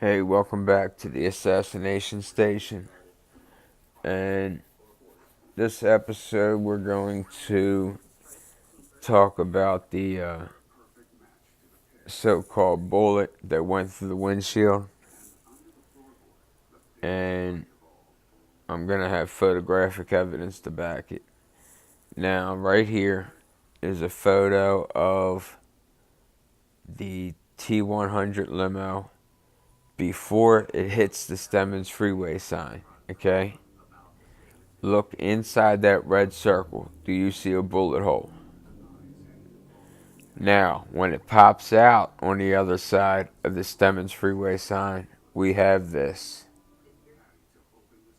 Hey, welcome back to the Assassination Station. And this episode, we're going to talk about the so called bullet that went through the windshield. And I'm going to have photographic evidence to back it. Now, right here is a photo of the T100 limo before it hits the Stemmons freeway sign. Okay? Look inside that red circle. Do you see a bullet hole? Now, when it pops out on the other side of the Stemmons freeway sign, we have this.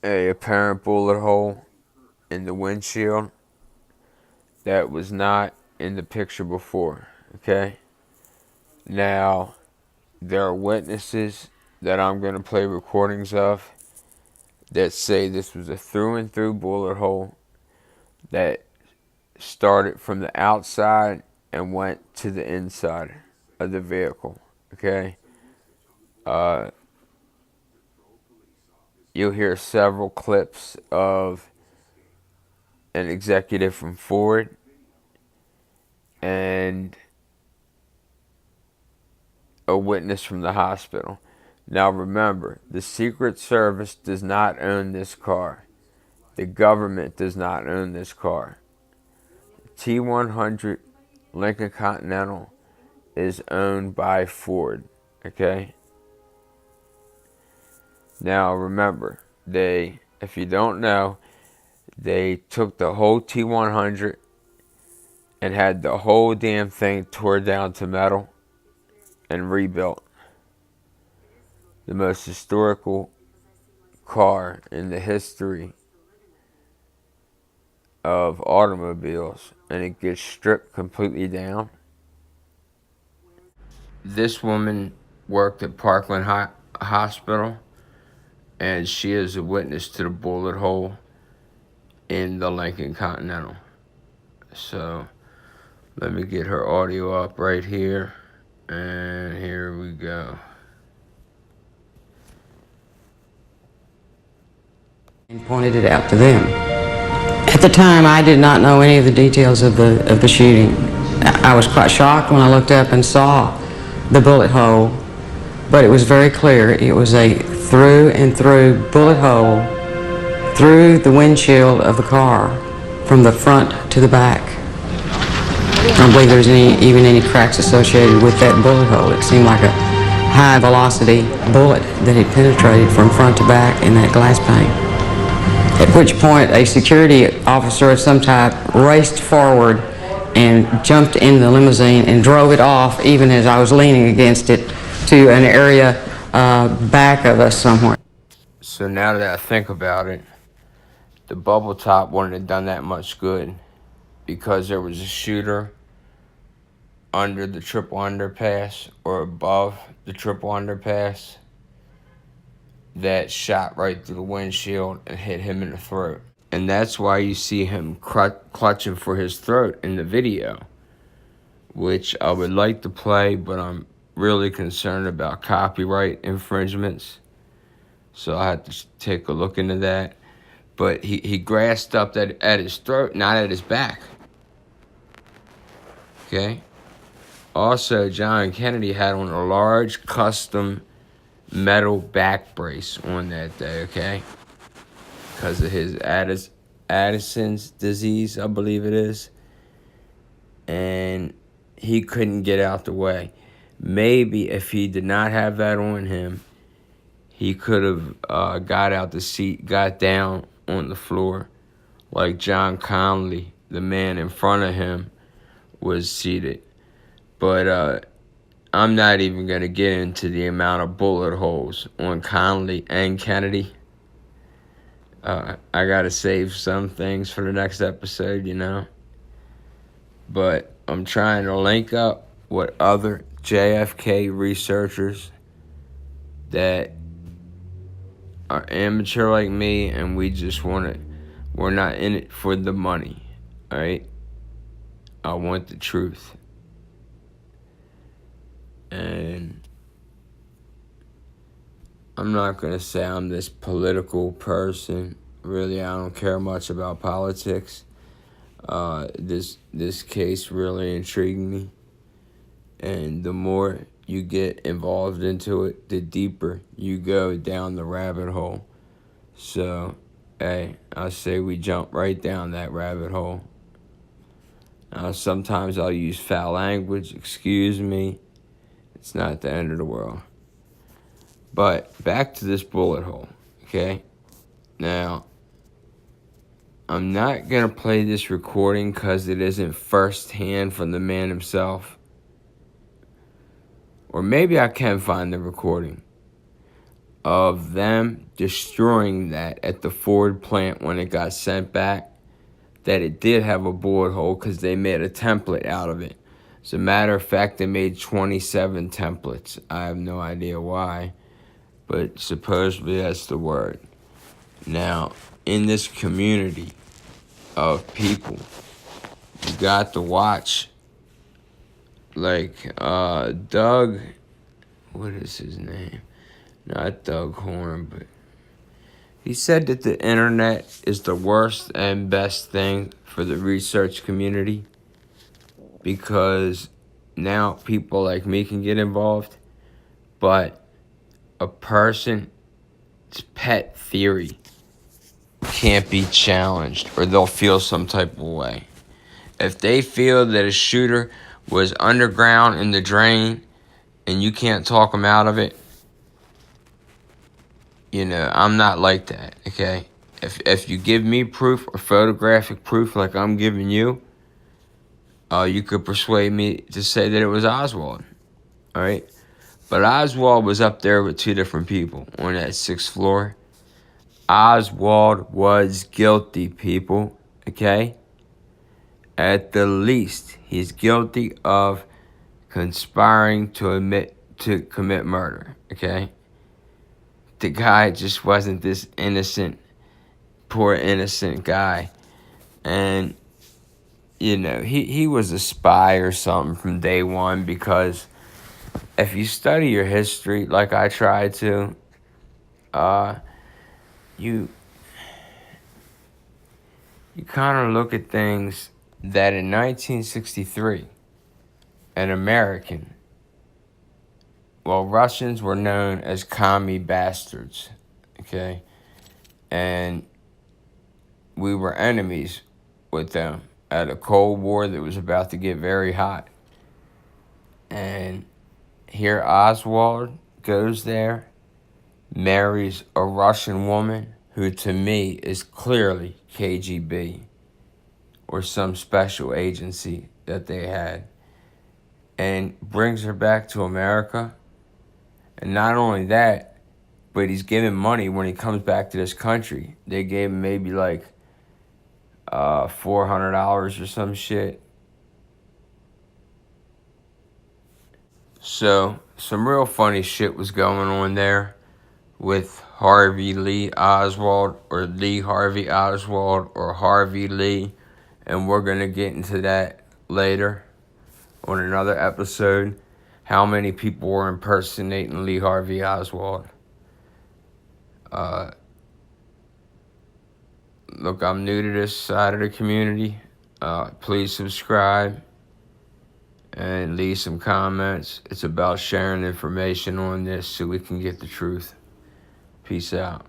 A apparent bullet hole in the windshield that was not in the picture before. Okay? Now, there are witnesses that I'm going to play recordings of that say this was a through and through bullet hole that started from the outside and went to the inside of the vehicle. Okay? You'll hear several clips of an executive from Ford and a witness from the hospital. Now remember, the Secret Service does not own this car. The government does not own this car. T100 Lincoln Continental is owned by Ford. Okay? Now remember, if you don't know, they took the whole T100 and had the whole damn thing tore down to metal and rebuilt. The most historical car in the history of automobiles, and it gets stripped completely down. This woman worked at Parkland Hospital, and she is a witness to the bullet hole in the Lincoln Continental. So let me get her audio up right here, and here we go. And pointed it out to them. At the time, I did not know any of the details of the shooting. I was quite shocked when I looked up and saw the bullet hole, but it was very clear. It was a through and through bullet hole through the windshield of the car from the front to the back. I don't believe there's even any cracks associated with that bullet hole. It seemed like a high velocity bullet that had penetrated from front to back in that glass pane. At which point a security officer of some type raced forward and jumped in the limousine and drove it off even as I was leaning against it to an area back of us somewhere. So now that I think about it, the bubble top wouldn't have done that much good because there was a shooter under the triple underpass or above the triple underpass that shot right through the windshield and hit him in the throat. And that's why you see him clutching for his throat in the video, which I would like to play, but I'm really concerned about copyright infringements. So I had to take a look into that. But he grasped up at his throat, not at his back. Okay? Also, John Kennedy had on a large custom metal back brace on that day, okay? Because of his Addison's disease, I believe it is. And he couldn't get out the way. Maybe if he did not have that on him, he could have got out the seat, got down on the floor like John Connolly, the man in front of him, was seated. But I'm not even going to get into the amount of bullet holes on Connolly and Kennedy. I got to save some things for the next episode, you know. But I'm trying to link up with other JFK researchers that are amateur like me, and we're not in it for the money, all right? I want the truth. And I'm not going to say I'm this political person. Really, I don't care much about politics. This case really intrigued me. And the more you get involved into it, the deeper you go down the rabbit hole. So, hey, I say we jump right down that rabbit hole. Sometimes I'll use foul language. Excuse me. It's not the end of the world. But back to this bullet hole, okay? Now, I'm not going to play this recording because it isn't firsthand from the man himself. Or maybe I can find the recording of them destroying that at the Ford plant when it got sent back, that it did have a bullet hole because they made a template out of it. As a matter of fact, they made 27 templates. I have no idea why, but supposedly that's the word. Now, in this community of people, you got to watch, like, Doug, what is his name? Not Doug Horn, but he said that the internet is the worst and best thing for the research community because now people like me can get involved, but a person's pet theory can't be challenged or they'll feel some type of way. If they feel that a shooter was underground in the drain and you can't talk them out of it, you know, I'm not like that, okay? If you give me proof or photographic proof like I'm giving you, you could persuade me to say that it was Oswald, all right? But Oswald was up there with two different people on that 6th floor. Oswald was guilty, people, okay? At the least, he's guilty of conspiring to commit murder, okay? The guy just wasn't this innocent, poor innocent guy. And, you know, he was a spy or something from day one because if you study your history like I tried to, you kind of look at things that in 1963, an American, well, Russians were known as commie bastards, okay? And we were enemies with them at a Cold War that was about to get very hot. And here Oswald goes there, marries a Russian woman who to me is clearly KGB or some special agency that they had, and brings her back to America. And not only that, but he's giving money when he comes back to this country. They gave him maybe like $400 or some shit. So some real funny shit was going on there with Harvey Lee Oswald or Lee Harvey Oswald or Harvey Lee. And we're going to get into that later on another episode. How many people were impersonating Lee Harvey Oswald? Look, I'm new to this side of the community. Please subscribe and leave some comments. It's about sharing information on this so we can get the truth. Peace out.